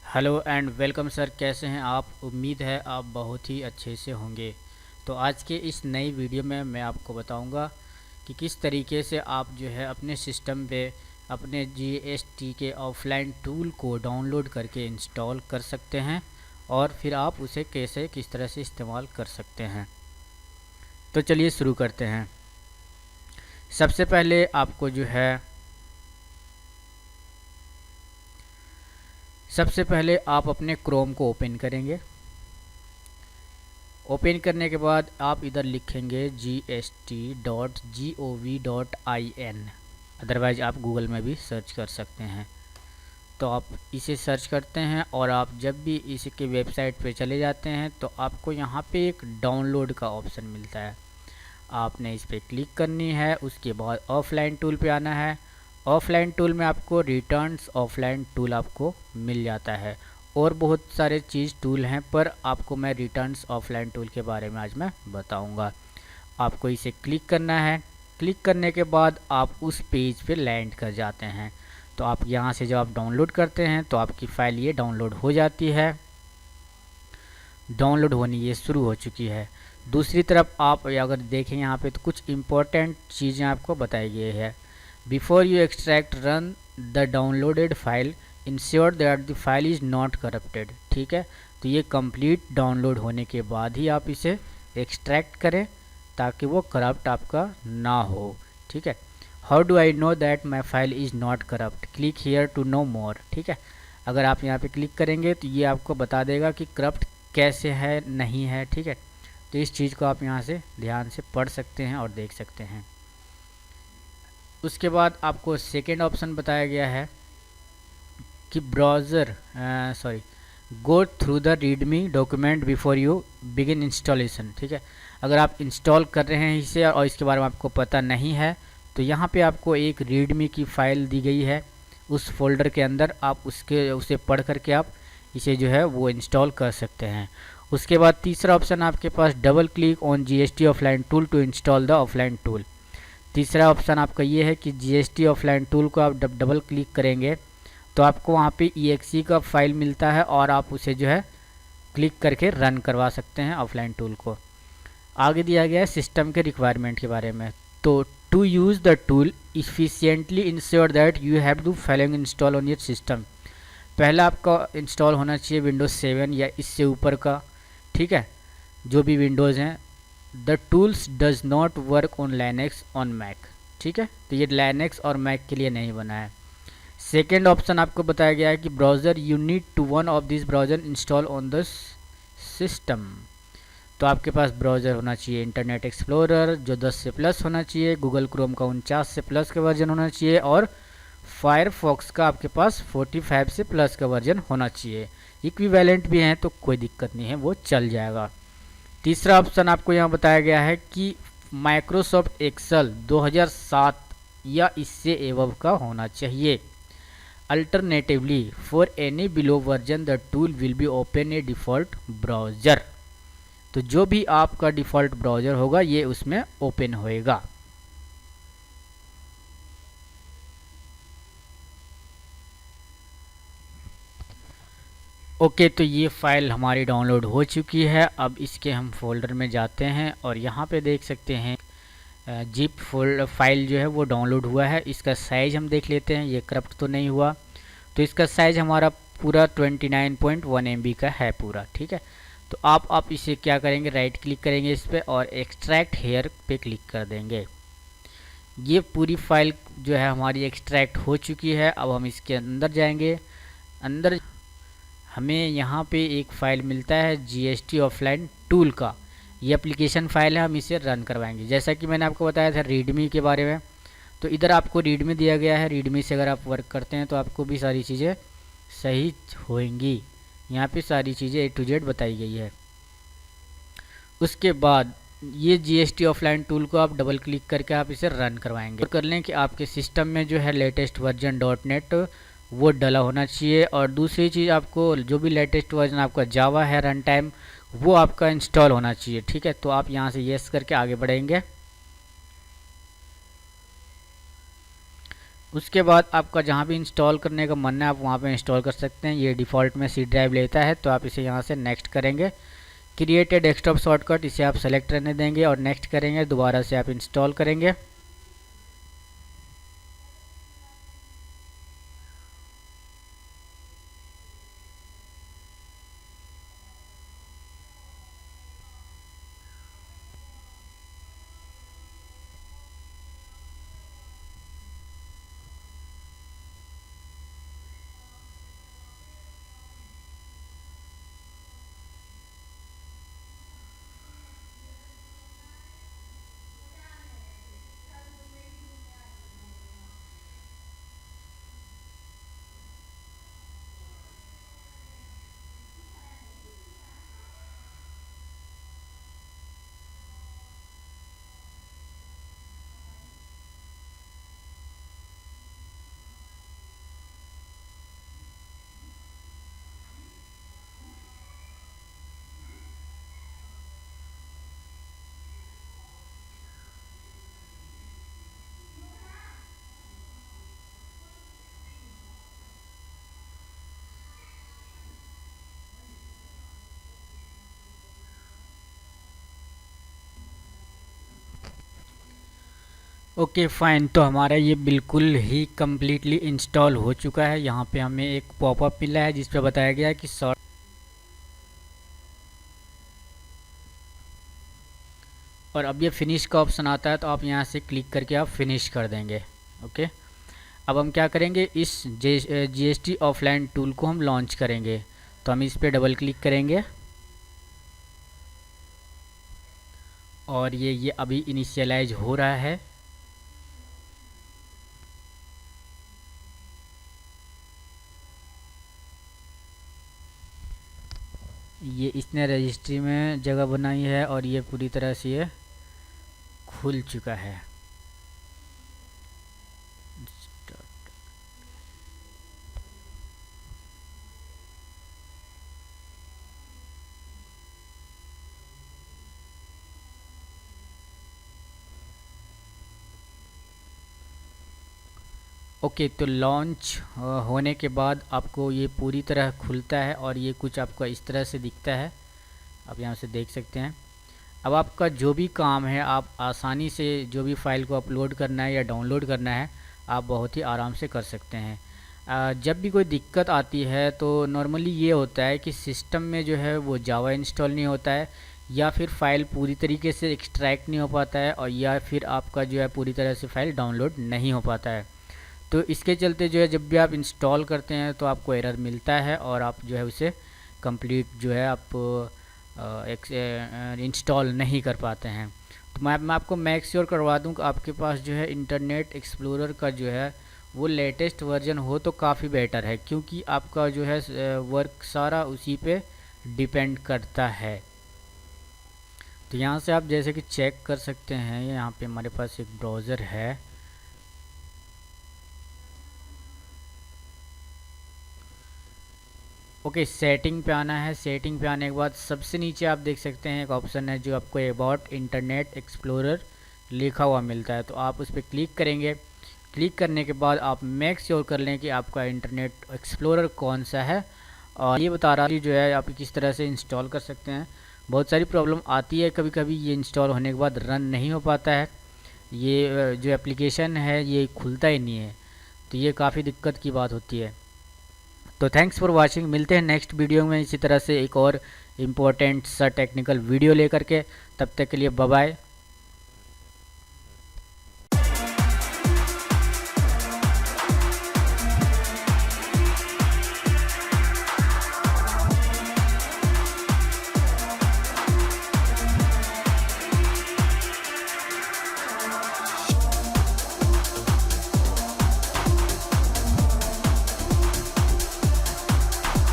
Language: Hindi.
हेलो एंड वेलकम सर, कैसे हैं आप? उम्मीद है आप बहुत ही अच्छे से होंगे। तो आज के इस नई वीडियो में मैं आपको बताऊंगा कि किस तरीके से आप जो है अपने सिस्टम पे अपने जीएसटी के ऑफलाइन टूल को डाउनलोड करके इंस्टॉल कर सकते हैं और फिर आप उसे कैसे किस तरह से इस्तेमाल कर सकते हैं। तो चलिए शुरू करते हैं। सबसे पहले आपको जो है सबसे पहले आप अपने क्रोम को ओपन करेंगे। ओपन करने के बाद आप इधर लिखेंगे gst.gov.in, अदरवाइज आप गूगल में भी सर्च कर सकते हैं। तो आप इसे सर्च करते हैं और आप जब भी इसके वेबसाइट पे चले जाते हैं तो आपको यहाँ पे एक डाउनलोड का ऑप्शन मिलता है। आपने इस पर क्लिक करनी है। उसके बाद ऑफलाइन टूल पे आना है। ऑफलाइन टूल में आपको रिटर्न्स ऑफलाइन टूल आपको मिल जाता है और बहुत सारे चीज़ टूल हैं, पर आपको मैं रिटर्न्स ऑफलाइन टूल के बारे में आज मैं बताऊंगा। आपको इसे क्लिक करना है। क्लिक करने के बाद आप उस पेज पे लैंड कर जाते हैं। तो आप यहाँ से जब आप डाउनलोड करते हैं तो आपकी फ़ाइल ये डाउनलोड हो जाती है। डाउनलोड होनी ये शुरू हो चुकी है। दूसरी तरफ आप अगर देखें यहाँ पे तो कुछ इम्पोर्टेंट चीज़ें आपको बताई गई है। Before you extract run the downloaded file ensure that the file is not corrupted. ठीक है, तो ये कंप्लीट डाउनलोड होने के बाद ही आप इसे एक्सट्रैक्ट करें ताकि वो करप्ट आपका ना हो। ठीक है, how do I know that my file is not corrupt, click here to know more. ठीक है, अगर आप यहाँ पे क्लिक करेंगे तो ये आपको बता देगा कि करप्ट कैसे है नहीं है। ठीक है, तो इस चीज़ को आप यहाँ से ध्यान से पढ़ सकते हैं और देख सकते हैं। उसके बाद आपको सेकेंड ऑप्शन बताया गया है कि browser go through the readme document before you begin installation. ठीक है, अगर आप इंस्टॉल कर रहे हैं इसे और इसके बारे में आपको पता नहीं है तो यहाँ पे आपको एक रीडमी की फ़ाइल दी गई है। उस फोल्डर के अंदर आप उसे पढ़ करके आप इसे जो है वो इंस्टॉल कर सकते हैं। उसके बाद तीसरा ऑप्शन आपके पास double click on GST offline tool to install the offline tool. तीसरा ऑप्शन आपका ये है कि जीएसटी ऑफलाइन टूल को आप डबल क्लिक करेंगे तो आपको वहाँ पे EXE का फाइल मिलता है और आप उसे जो है क्लिक करके रन करवा सकते हैं ऑफलाइन टूल को। आगे दिया गया है सिस्टम के रिक्वायरमेंट के बारे में। तो to use the tool efficiently ensure that you have to following install on your system. पहला आपका इंस्टॉल होना चाहिए विंडोज़ 7 या इससे ऊपर का। ठीक है, जो भी विंडोज़ हैं। The tools does not work on Linux on Mac. ठीक है, तो ये लाइनेक्स और मैक के लिए नहीं बना है। सेकेंड ऑप्शन आपको बताया गया है कि browser you need to one of this browser install on the system. तो आपके पास ब्राउज़र होना चाहिए इंटरनेट एक्सप्लोरर जो 10 से प्लस होना चाहिए, गूगल क्रोम का 49 से प्लस का वर्जन होना चाहिए और फायरफॉक्स का आपके पास 45 से प्लस का वर्जन होना चाहिए। इक्विवेलेंट भी हैं तो कोई दिक्कत नहीं है, वो चल जाएगा। तीसरा ऑप्शन आपको यहाँ बताया गया है कि माइक्रोसॉफ्ट एक्सेल 2007 या इससे एवब का होना चाहिए। Alternatively for any below version the tool will be open A default browser. तो जो भी आपका डिफ़ॉल्ट ब्राउज़र होगा ये उसमें ओपन होएगा। ओके, तो ये फ़ाइल हमारी डाउनलोड हो चुकी है। अब इसके हम फोल्डर में जाते हैं और यहाँ पे देख सकते हैं जिप फाइल जो है वो डाउनलोड हुआ है। इसका साइज़ हम देख लेते हैं, ये करप्ट तो नहीं हुआ। तो इसका साइज़ हमारा पूरा 29.1 MB का है पूरा। ठीक है, तो आप इसे क्या करेंगे, राइट क्लिक करेंगे इस पर और एक्सट्रैक्ट हेयर पे क्लिक कर देंगे। ये पूरी फाइल जो है हमारी एक्सट्रैक्ट हो चुकी है। अब हम इसके अंदर जाएंगे। अंदर हमें यहाँ पे एक फ़ाइल मिलता है जीएसटी ऑफलाइन टूल का। ये एप्लीकेशन फ़ाइल है, हम इसे रन करवाएंगे। जैसा कि मैंने आपको बताया था रीडमी के बारे में, तो इधर आपको रीडमी दिया गया है। रीडमी से अगर आप वर्क करते हैं तो आपको भी सारी चीज़ें सही होंगी। यहाँ पे सारी चीज़ें A to Z बताई गई है। उसके बाद ये जीएसटी ऑफलाइन टूल को आप डबल क्लिक करके आप इसे रन करवाएंगे। कर लें कि आपके सिस्टम में जो है लेटेस्ट वर्जन .NET वो डला होना चाहिए। और दूसरी चीज़, आपको जो भी लेटेस्ट वर्जन आपका जावा है रन टाइम वो आपका इंस्टॉल होना चाहिए। ठीक है, तो आप यहाँ से येस करके आगे बढ़ेंगे। उसके बाद आपका जहाँ भी इंस्टॉल करने का मन है आप वहाँ पे इंस्टॉल कर सकते हैं। ये डिफ़ॉल्ट में सी ड्राइव लेता है, तो आप इसे यहाँ से नेक्स्ट करेंगे। क्रिएट ए डेस्कटॉप शॉर्टकट, इसे आप सेलेक्ट रहने देंगे और नेक्स्ट करेंगे। दोबारा से आप इंस्टॉल करेंगे। ओके फाइन, तो हमारा ये बिल्कुल ही कम्प्लीटली इंस्टॉल हो चुका है। यहाँ पे हमें एक पॉपअप मिला है जिस पे बताया गया है कि शॉर्ट, और अब ये फिनिश का ऑप्शन आता है, तो आप यहाँ से क्लिक करके आप फिनिश कर देंगे। ओके, अब हम क्या करेंगे, इस GST ऑफलाइन टूल को हम लॉन्च करेंगे। तो हम इस पे डबल क्लिक करेंगे और ये अभी इनिशियलाइज हो रहा है। ये इसने रजिस्ट्री में जगह बनाई है और ये पूरी तरह से ये खुल चुका है। ओके, तो लॉन्च होने के बाद आपको ये पूरी तरह खुलता है और ये कुछ आपका इस तरह से दिखता है, आप यहाँ से देख सकते हैं। अब आपका जो भी काम है, आप आसानी से जो भी फाइल को अपलोड करना है या डाउनलोड करना है, आप बहुत ही आराम से कर सकते हैं। जब भी कोई दिक्कत आती है तो नॉर्मली ये होता है कि सिस्टम में जो है वो जावा इंस्टॉल नहीं होता है, या फिर फ़ाइल पूरी तरीके से एक्सट्रैक्ट नहीं हो पाता है, और या फिर आपका जो है पूरी तरह से फ़ाइल डाउनलोड नहीं हो पाता है। तो इसके चलते जो है जब भी आप इंस्टॉल करते हैं तो आपको एरर मिलता है और आप जो है उसे कंप्लीट जो है आप इंस्टॉल नहीं कर पाते हैं। तो मैं आपको मेक श्योर करवा दूं कि आपके पास जो है इंटरनेट एक्सप्लोरर का जो है वो लेटेस्ट वर्जन हो तो काफ़ी बेटर है, क्योंकि आपका जो है वर्क सारा उसी पे डिपेंड करता है। तो यहाँ से आप जैसे कि चेक कर सकते हैं, यहाँ पे हमारे पास एक ब्राउज़र है। ओके, सेटिंग पे आना है। सेटिंग पे आने के बाद सबसे नीचे आप देख सकते हैं एक ऑप्शन है जो आपको अबाउट इंटरनेट एक्सप्लोरर लिखा हुआ मिलता है, तो आप उस पर क्लिक करेंगे। क्लिक करने के बाद आप मेक श्योर कर लें कि आपका इंटरनेट एक्सप्लोरर कौन सा है, और ये बता रहा है जो है आप किस तरह से इंस्टॉल कर सकते हैं। बहुत सारी प्रॉब्लम आती है, कभी कभी ये इंस्टॉल होने के बाद रन नहीं हो पाता है, ये जो एप्लीकेशन है ये खुलता ही नहीं है, तो ये काफ़ी दिक्कत की बात होती है। तो थैंक्स फॉर वाचिंग, मिलते हैं नेक्स्ट वीडियो में इसी तरह से एक और इम्पोर्टेंट सा टेक्निकल वीडियो लेकर के। तब तक के लिए बाय बाय।